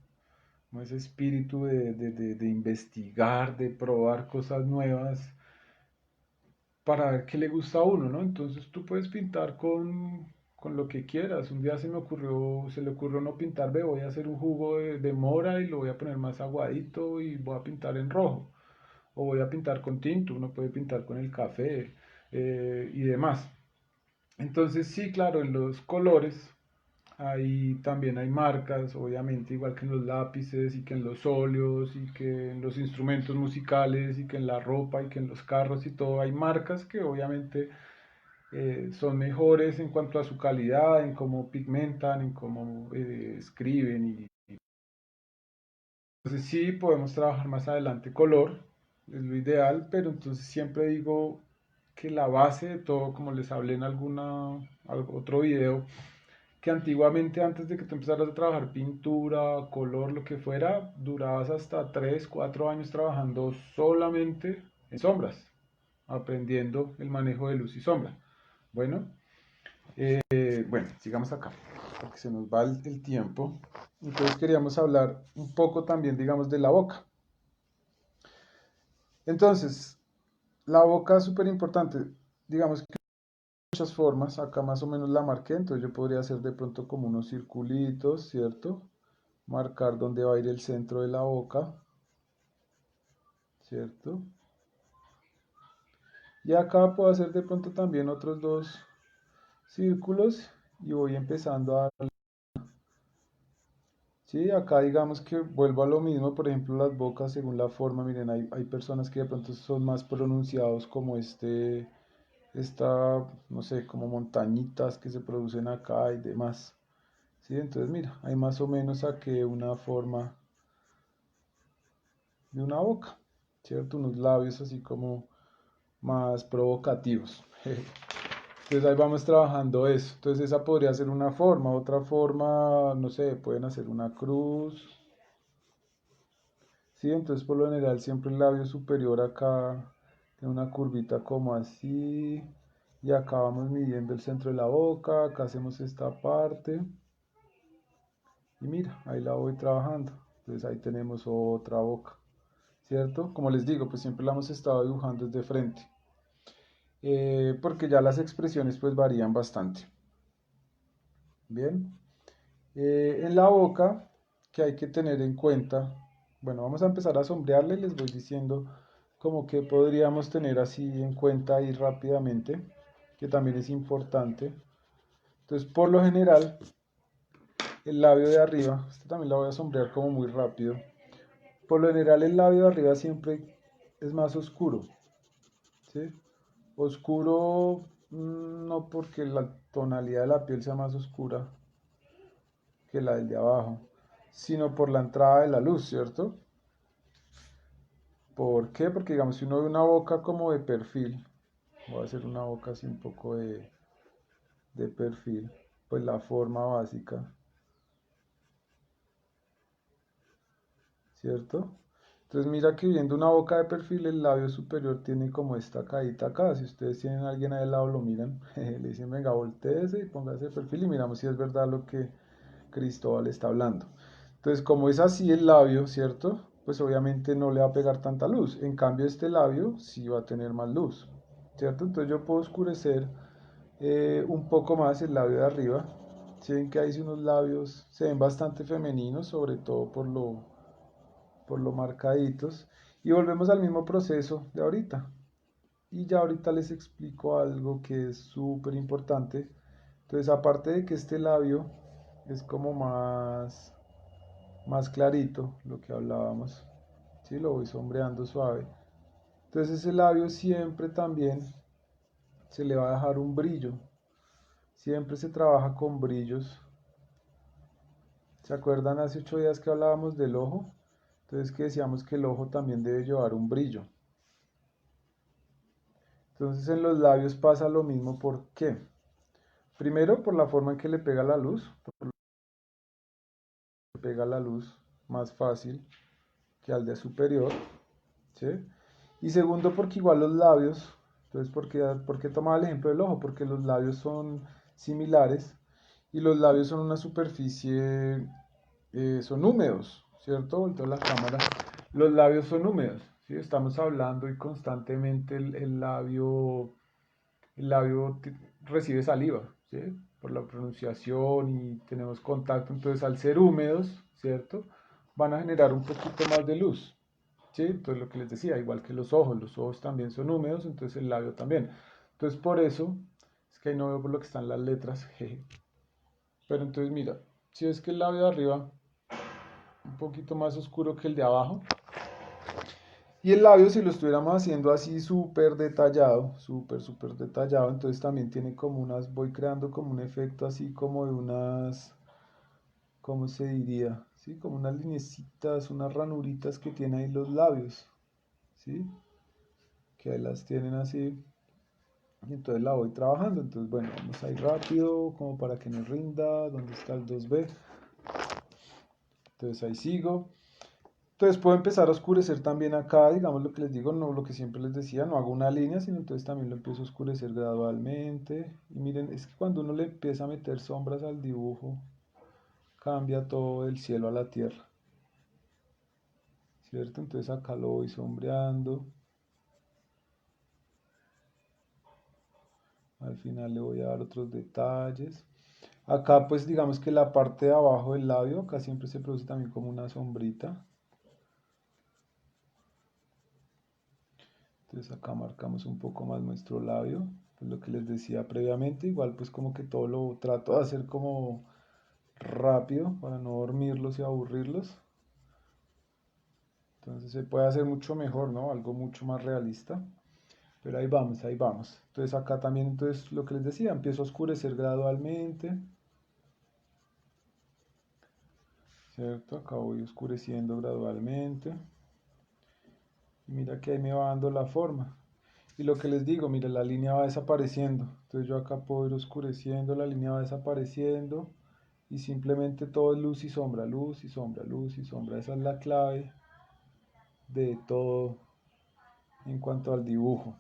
como ese espíritu de investigar, de probar cosas nuevas para ver qué le gusta a uno, ¿no? Entonces tú puedes pintar con lo que quieras. Un día se le ocurrió no pintar, ve, voy a hacer un jugo de mora y lo voy a poner más aguadito y voy a pintar en rojo. O voy a pintar con tinto, uno puede pintar con el café y demás. Entonces sí, claro, en los colores ahí también hay marcas, obviamente, igual que en los lápices y que en los óleos y que en los instrumentos musicales y que en la ropa y que en los carros y todo. Hay marcas que obviamente son mejores en cuanto a su calidad, en cómo pigmentan, en cómo escriben. Entonces sí, podemos trabajar más adelante color, es lo ideal, pero entonces siempre digo que la base de todo, como les hablé en otro video, que antiguamente antes de que tú empezaras a trabajar pintura, color, lo que fuera, durabas hasta 3 4 años trabajando solamente en sombras, aprendiendo el manejo de luz y sombra. Bueno, bueno, sigamos acá, porque se nos va el tiempo. Entonces queríamos hablar un poco también, digamos, de la boca. Entonces, la boca es súper importante. Digamos que hay muchas formas, acá más o menos la marqué, entonces yo podría hacer de pronto como unos circulitos, ¿cierto? Marcar dónde va a ir el centro de la boca, ¿cierto? Y acá puedo hacer de pronto también otros dos círculos y voy empezando a... Sí, acá digamos que vuelvo a lo mismo, por ejemplo las bocas según la forma, miren, hay personas que de pronto son más pronunciados como no sé, como montañitas que se producen acá y demás. Sí, entonces mira, hay más o menos saqué una forma de una boca, ¿cierto? Unos labios así como más provocativos. Entonces ahí vamos trabajando eso. Entonces esa podría ser una forma. Otra forma, no sé, pueden hacer una cruz. Sí, entonces por lo general siempre el labio superior acá tiene una curvita como así. Y acá vamos midiendo el centro de la boca. Acá hacemos esta parte. Y mira, ahí la voy trabajando. Entonces ahí tenemos otra boca. ¿Cierto? Como les digo, pues siempre la hemos estado dibujando desde frente. Porque ya las expresiones pues varían bastante. Bien. En la boca, que hay que tener en cuenta, bueno, vamos a empezar a sombrearle, les voy diciendo como que podríamos tener así en cuenta ahí rápidamente, que también es importante. Entonces, por lo general, el labio de arriba, este también la voy a sombrear como muy rápido. Por lo general, el labio de arriba siempre es más oscuro, ¿sí? Oscuro, no porque la tonalidad de la piel sea más oscura que la del de abajo, sino por la entrada de la luz, ¿cierto? ¿Por qué? Porque digamos, si uno ve una boca como de perfil, voy a hacer una boca así un poco de perfil, pues la forma básica, ¿cierto? Entonces mira que viendo una boca de perfil, el labio superior tiene como esta caída acá. Si ustedes tienen a alguien ahí al lado, lo miran, le dicen, venga, volteese y póngase de perfil y miramos si es verdad lo que Cristóbal está hablando. Entonces, como es así el labio, ¿cierto? Pues obviamente no le va a pegar tanta luz. En cambio, este labio sí va a tener más luz, ¿cierto? Entonces yo puedo oscurecer un poco más el labio de arriba. Si ven que hay unos labios, se ven bastante femeninos, sobre todo por lo marcaditos. Y volvemos al mismo proceso de ahorita. Y ya ahorita les explico algo que es súper importante. Entonces, aparte de que este labio es como más más clarito, lo que hablábamos, ¿sí? Lo voy sombreando suave. Entonces ese labio siempre también se le va a dejar un brillo. Siempre se trabaja con brillos. ¿Se acuerdan hace 8 días que hablábamos del ojo? Entonces que decíamos que el ojo también debe llevar un brillo. Entonces en los labios pasa lo mismo. ¿Por qué? Primero por la forma en que le pega la luz. Le pega la luz más fácil que al de superior. ¿Sí? Y segundo porque igual los labios. Entonces, ¿por qué tomaba el ejemplo del ojo? Porque los labios son similares y los labios son una superficie, son húmedos, ¿cierto? Entonces la cámara, los labios son húmedos, ¿sí? Estamos hablando y constantemente el labio recibe saliva, ¿sí? Por la pronunciación y tenemos contacto, entonces al ser húmedos, ¿cierto? Van a generar un poquito más de luz, ¿sí? Entonces lo que les decía, igual que los ojos también son húmedos, entonces el labio también. Entonces por eso, es que ahí no veo por lo que están las letras, jeje. Pero entonces mira, si es que el labio de arriba un poquito más oscuro que el de abajo. Y el labio, si lo estuviéramos haciendo así súper detallado, entonces también tiene como voy creando como un efecto así como de unas, ¿cómo se diría? ¿Sí? Como unas linecitas, unas ranuritas que tiene ahí los labios, ¿sí? Que ahí las tienen así. Y entonces la voy trabajando. Entonces, bueno, vamos a ir rápido, como para que nos rinda. ¿Dónde está el 2B? Entonces ahí sigo. Entonces puedo empezar a oscurecer también acá, digamos lo que les digo, no lo que siempre les decía, no hago una línea, sino entonces también lo empiezo a oscurecer gradualmente. Y miren, es que cuando uno le empieza a meter sombras al dibujo, cambia todo el cielo a la tierra, ¿cierto? Entonces acá lo voy sombreando, al final le voy a dar otros detalles. Acá pues digamos que la parte de abajo del labio, acá siempre se produce también como una sombrita. Entonces acá marcamos un poco más nuestro labio, pues lo que les decía previamente, igual pues como que todo lo trato de hacer como rápido para no dormirlos y aburrirlos. Entonces se puede hacer mucho mejor, ¿no? Algo mucho más realista. Pero ahí vamos, ahí vamos. Entonces acá también, entonces lo que les decía, empiezo a oscurecer gradualmente, ¿cierto? Acá voy oscureciendo gradualmente. Y mira que ahí me va dando la forma. Y lo que les digo, mira, la línea va desapareciendo. Entonces yo acá puedo ir oscureciendo, la línea va desapareciendo. Y simplemente todo es luz y sombra, luz y sombra, luz y sombra. Esa es la clave de todo en cuanto al dibujo.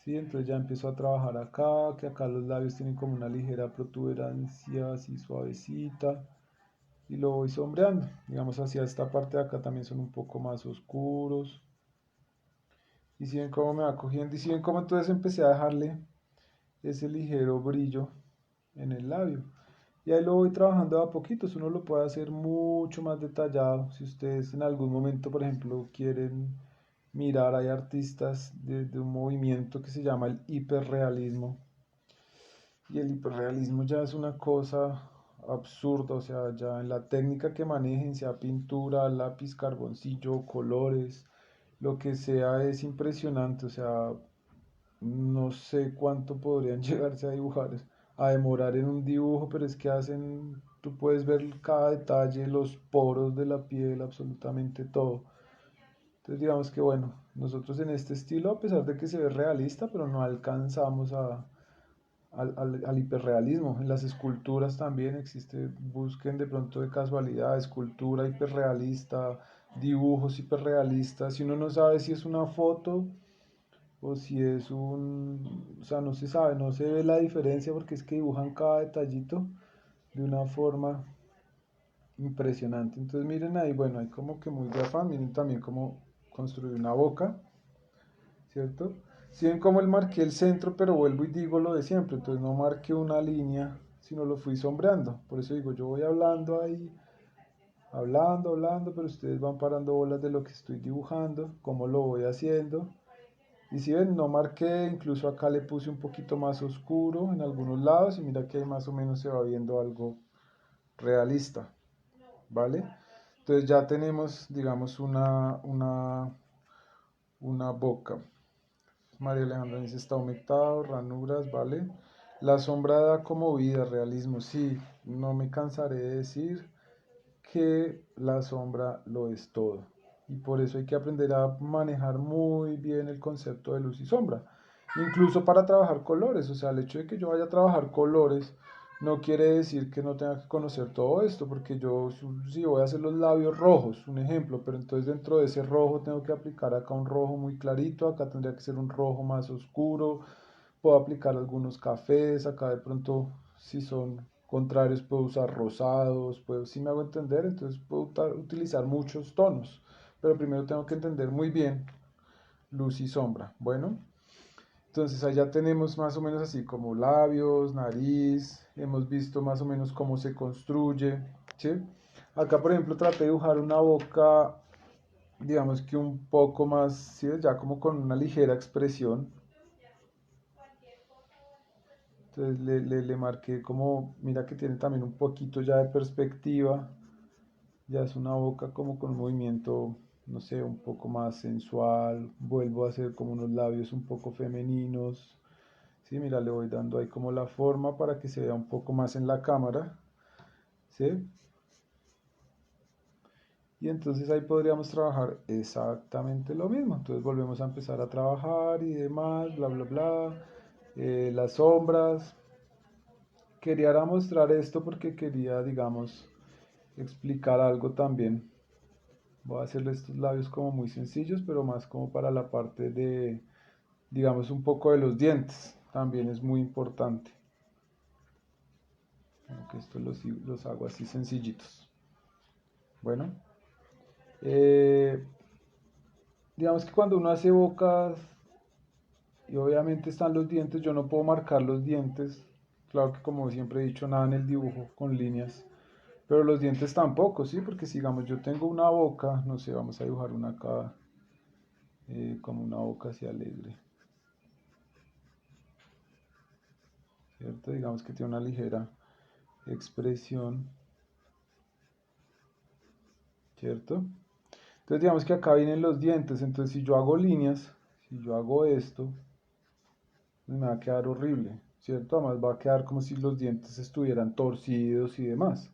¿Sí? Entonces ya empiezo a trabajar acá, que acá los labios tienen como una ligera protuberancia así suavecita. Y lo voy sombreando. Digamos hacia esta parte de acá también son un poco más oscuros. Y si ven cómo me va cogiendo. Y si ven cómo entonces empecé a dejarle ese ligero brillo en el labio. Y ahí lo voy trabajando de a poquitos. Uno lo puede hacer mucho más detallado. Si ustedes en algún momento, por ejemplo, quieren mirar, hay artistas de un movimiento que se llama el hiperrealismo. Y el hiperrealismo ya es una cosa absurda, o sea, ya en la técnica que manejen, sea pintura, lápiz, carboncillo, colores, lo que sea, es impresionante, o sea, no sé cuánto podrían llegarse a dibujar, a demorar en un dibujo, pero es que hacen, tú puedes ver cada detalle, los poros de la piel, absolutamente todo. Entonces digamos que bueno, nosotros en este estilo, a pesar de que se ve realista, pero no alcanzamos al hiperrealismo. En las esculturas también existe, busquen de pronto de casualidad, escultura hiperrealista, dibujos hiperrealistas. Si uno no sabe si es una foto o si es o sea, no se sabe, no se ve la diferencia porque es que dibujan cada detallito de una forma impresionante. Entonces miren ahí, bueno, hay como que muy de afán, miren también cómo construir una boca, ¿cierto? Si ven cómo él marqué el centro, pero vuelvo y digo lo de siempre, entonces no marqué una línea, sino lo fui sombreando. Por eso digo, yo voy hablando ahí, hablando, pero ustedes van parando bolas de lo que estoy dibujando, cómo lo voy haciendo. Y si ven, no marqué, incluso acá le puse un poquito más oscuro en algunos lados y mira que ahí más o menos se va viendo algo realista. ¿vale? Entonces ya tenemos, digamos, una boca. María Alejandra dice, está humectado, ranuras, ¿vale? La sombra da como vida, realismo, sí, no me cansaré de decir que la sombra lo es todo. Y por eso hay que aprender a manejar muy bien el concepto de luz y sombra. Incluso para trabajar colores. O sea, el hecho de que yo vaya a trabajar colores no quiere decir que no tenga que conocer todo esto, porque yo sí voy a hacer los labios rojos, un ejemplo, pero entonces dentro de ese rojo tengo que aplicar acá un rojo muy clarito, acá tendría que ser un rojo más oscuro, puedo aplicar algunos cafés, acá de pronto si son contrarios puedo usar rosados, puedo, si me hago entender, entonces puedo utilizar muchos tonos, pero primero tengo que entender muy bien luz y sombra. Bueno, entonces allá tenemos más o menos así como labios, nariz, hemos visto más o menos cómo se construye, ¿sí? Acá por ejemplo traté de dibujar una boca, digamos que un poco más, ¿sí? Ya como con una ligera expresión. Entonces le marqué como, mira que tiene también un poquito ya de perspectiva, ya es una boca como con un movimiento, no sé, un poco más sensual, vuelvo a hacer como unos labios un poco femeninos, sí, mira, le voy dando ahí como la forma para que se vea un poco más en la cámara, ¿sí? Y entonces ahí podríamos trabajar exactamente lo mismo, entonces volvemos a empezar a trabajar y demás, bla, bla, bla, las sombras. Quería mostrar esto porque quería, digamos, explicar algo también. Voy a hacerle estos labios como muy sencillos, pero más como para la parte de, digamos, un poco de los dientes. También es muy importante. Aunque esto los hago así sencillitos. Bueno, eh, digamos que cuando uno hace bocas y obviamente están los dientes, yo no puedo marcar los dientes. Claro que como siempre he dicho, nada en el dibujo con líneas. Pero los dientes tampoco, ¿sí? Porque si digamos yo tengo una boca, no sé, vamos a dibujar una acá, como una boca así alegre, ¿cierto? Digamos que tiene una ligera expresión, ¿cierto? Entonces digamos que acá vienen los dientes, entonces si yo hago líneas, si yo hago esto, pues me va a quedar horrible, ¿cierto? Además va a quedar como si los dientes estuvieran torcidos y demás,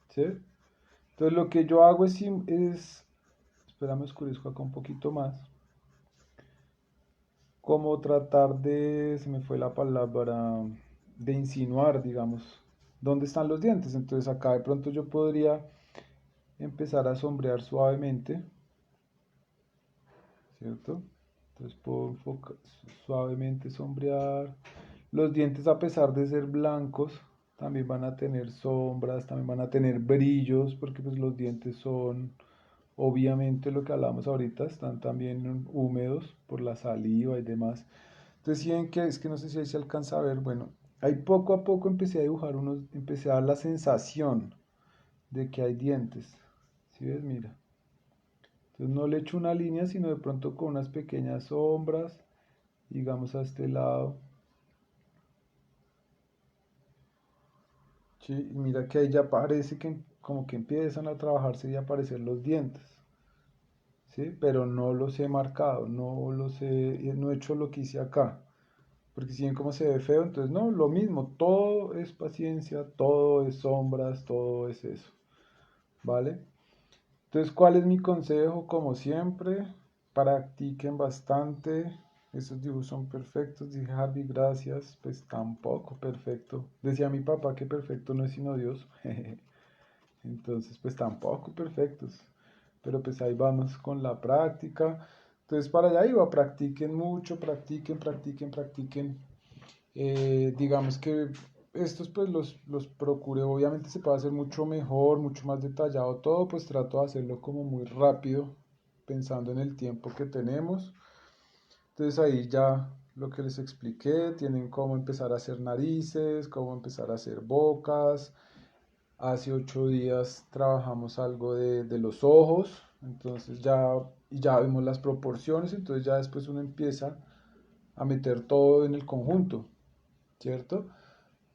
¿sí? Entonces lo que yo hago es espérame, oscurezco acá un poquito más, como tratar de, se me fue la palabra, de insinuar, digamos, dónde están los dientes. Entonces acá de pronto yo podría empezar a sombrear suavemente, ¿cierto? Entonces puedo suavemente sombrear. Los dientes a pesar de ser blancos, también van a tener sombras, también van a tener brillos, porque pues los dientes son, obviamente lo que hablamos ahorita, están también húmedos por la saliva y demás. Entonces, si ven que es que no sé si ahí se alcanza a ver, bueno, ahí poco a poco empecé a dibujar unos, empecé a dar la sensación de que hay dientes. ¿Sí ves? Mira. Entonces no le echo una línea, sino de pronto con unas pequeñas sombras, digamos a este lado. Sí, y mira que ahí ya parece que como que empiezan a trabajarse y a aparecer los dientes. ¿Sí? Pero no los he marcado, no los he, no he hecho lo que hice acá. Porque si ven cómo se ve feo, entonces no, lo mismo, todo es paciencia, todo es sombras, todo es eso, ¿vale? Entonces, ¿cuál es mi consejo? Como siempre, practiquen bastante, esos dibujos son perfectos, dije Harvey, gracias, pues tampoco perfecto. Decía mi papá que perfecto no es sino Dios, entonces pues tampoco perfectos, pero pues ahí vamos con la práctica. Entonces para allá iba, practiquen mucho, practiquen, practiquen, practiquen. Digamos que estos pues los procuré, obviamente se puede hacer mucho mejor, mucho más detallado todo, pues trato de hacerlo como muy rápido, pensando en el tiempo que tenemos. Entonces ahí ya lo que les expliqué, tienen cómo empezar a hacer narices, cómo empezar a hacer bocas. Hace 8 días trabajamos algo de los ojos, entonces ya vimos las proporciones, entonces ya después uno empieza a meter todo en el conjunto, ¿cierto?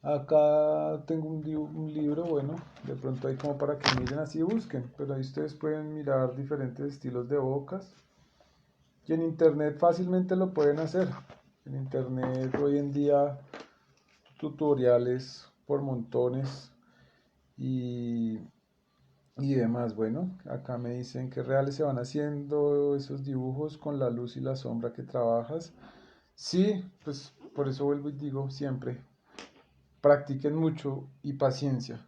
Acá tengo un libro, bueno, de pronto hay como para que miren así y busquen, pero ahí ustedes pueden mirar diferentes estilos de bocas. Y en internet fácilmente lo pueden hacer. En internet hoy en día tutoriales por montones y, y demás. Bueno, acá me dicen que reales se van haciendo esos dibujos con la luz y la sombra que trabajas. Sí, pues por eso vuelvo y digo siempre, practiquen mucho y paciencia.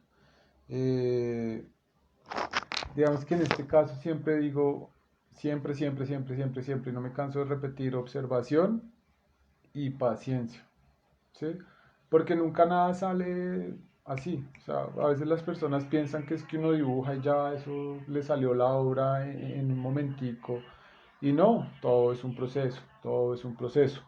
Eh, digamos que en este caso siempre digo, siempre, no me canso de repetir observación y paciencia, ¿sí? Porque nunca nada sale así. O sea, a veces las personas piensan que es que uno dibuja y ya eso le salió la obra en un momentico. Y no, todo es un proceso, todo es un proceso.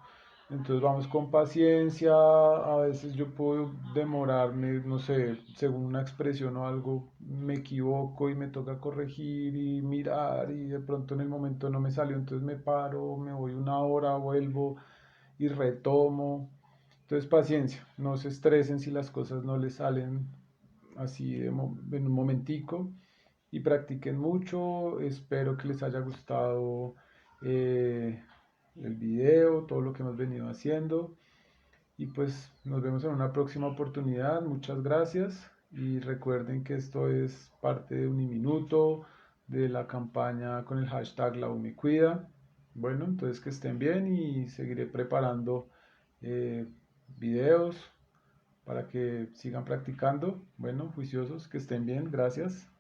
Entonces vamos con paciencia, a veces yo puedo demorarme, no sé, según una expresión o algo, me equivoco y me toca corregir y mirar y de pronto en el momento no me salió, entonces me paro, me voy una hora, vuelvo y retomo. Entonces paciencia, no se estresen si las cosas no les salen así en un momentico y practiquen mucho. Espero que les haya gustado eh, el video, todo lo que hemos venido haciendo. Y pues nos vemos en una próxima oportunidad. Muchas gracias. Y recuerden que esto es parte de Uniminuto, de la campaña con el hashtag La U me cuida. Bueno, entonces que estén bien y seguiré preparando eh, videos para que sigan practicando. Bueno, juiciosos, que estén bien. Gracias.